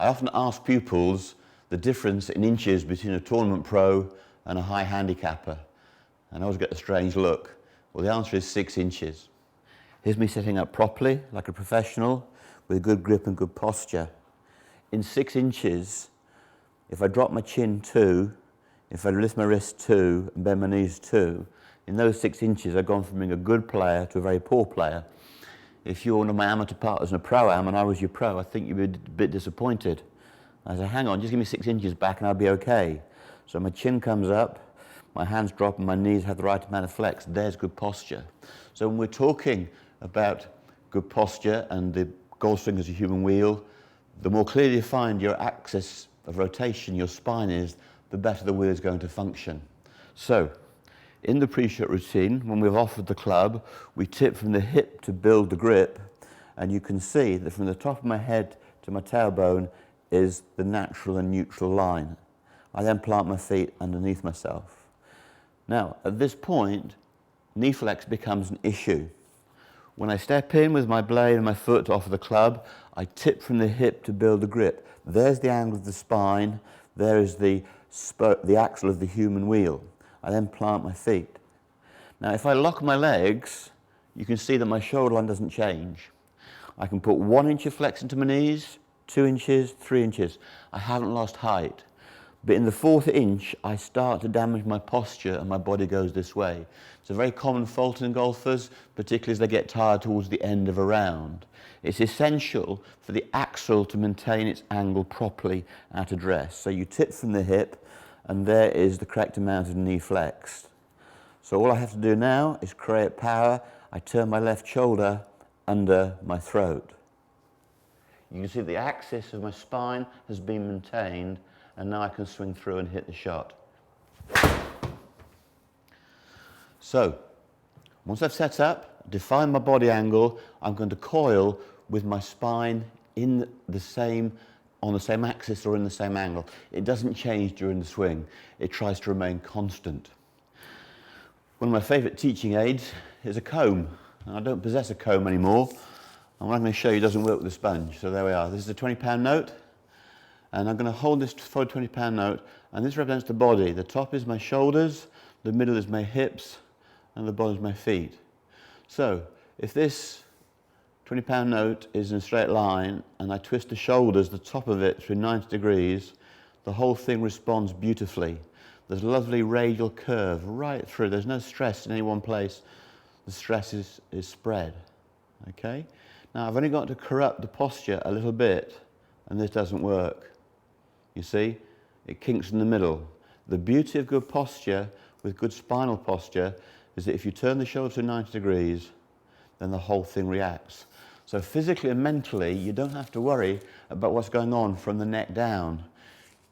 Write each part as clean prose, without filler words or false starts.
I often ask pupils the difference in inches between a tournament pro and a high handicapper, and I always get a strange look. Well, the answer is 6 inches. Here's me setting up properly, like a professional, with good grip and good posture. In 6 inches, if I drop my chin 2, if I lift my wrist 2 and bend my knees 2, in those 6 inches I've gone from being a good player to a very poor player. If you're one of my amateur partners in a pro-am and I was your pro, I think you'd be a bit disappointed. I say, hang on, just give me 6 inches back and I'll be okay. So my chin comes up, my hands drop and my knees have the right amount of flex. There's good posture. So when we're talking about good posture and the golf swing as a human wheel, the more clearly defined your axis of rotation, your spine is, the better the wheel is going to function. So, in the pre-shot routine, when we've offered the club, we tip from the hip to build the grip, and you can see that from the top of my head to my tailbone is the natural and neutral line. I then plant my feet underneath myself. Now, at this point, knee flex becomes an issue. When I step in with my blade and my foot to offer the club, I tip from the hip to build the grip. There's the angle of the spine, there is the axle of the human wheel. I then plant my feet. Now, if I lock my legs, you can see that my shoulder line doesn't change. I can put 1 inch of flex into my knees, 2 inches, 3 inches. I haven't lost height. But in the 4th inch, I start to damage my posture and my body goes this way. It's a very common fault in golfers, particularly as they get tired towards the end of a round. It's essential for the axle to maintain its angle properly at address. So you tip from the hip, and there is the correct amount of knee flex. So all I have to do now is create power. I turn my left shoulder under my throat. You can see the axis of my spine has been maintained, and now I can swing through and hit the shot. So, once I've set up, defined my body angle, I'm going to coil with my spine on the same axis or in the same angle. It doesn't change during the swing. It tries to remain constant. One of my favourite teaching aids is a comb. And I don't possess a comb anymore. And what I'm going to show you doesn't work with a sponge. So there we are. This is a £20 note. And I'm going to hold this for a £20 note, and this represents the body. The top is my shoulders, the middle is my hips, and the bottom is my feet. So, if this £20 note is in a straight line, and I twist the shoulders, the top of it, through 90 degrees, the whole thing responds beautifully. There's a lovely radial curve right through. There's no stress in any one place. The stress is spread. Okay? Now, I've only got to corrupt the posture a little bit, and this doesn't work. You see, it kinks in the middle. The beauty of good posture, with good spinal posture, is that if you turn the shoulder to 90 degrees, then the whole thing reacts. So physically and mentally, you don't have to worry about what's going on from the neck down.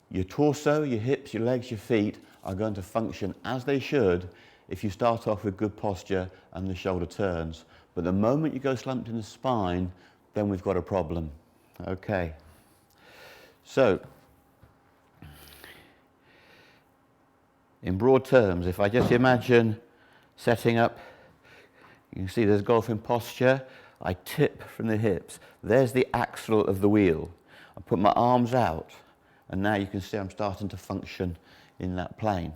Your torso, your hips, your legs, your feet are going to function as they should if you start off with good posture and the shoulder turns. But the moment you go slumped in the spine, then we've got a problem. Okay. So, in broad terms, if I just imagine setting up, you can see there's golfing posture. I tip from the hips. There's the axle of the wheel. I put my arms out, and now you can see I'm starting to function in that plane.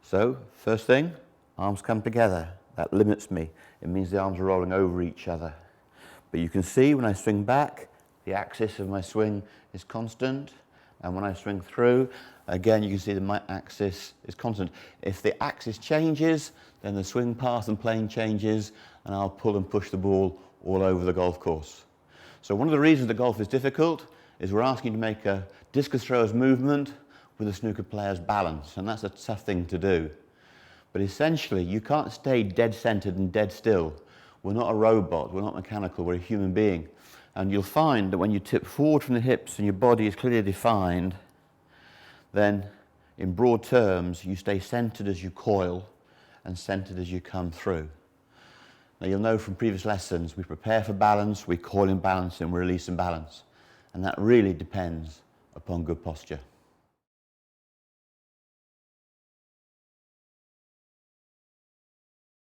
So, first thing, arms come together. That limits me. It means the arms are rolling over each other. But you can see when I swing back, the axis of my swing is constant, and when I swing through, again you can see that my axis is constant. If the axis changes, then the swing path and plane changes, and I'll pull and push the ball all over the golf course. So one of the reasons that golf is difficult is we're asking you to make a discus thrower's movement with a snooker player's balance, and that's a tough thing to do. But essentially, you can't stay dead-centered and dead still. We're not a robot, we're not mechanical, we're a human being. And you'll find that when you tip forward from the hips and your body is clearly defined, then in broad terms, you stay centered as you coil and centered as you come through. Now you'll know from previous lessons, we prepare for balance, we coil in balance, and we release in balance. And that really depends upon good posture.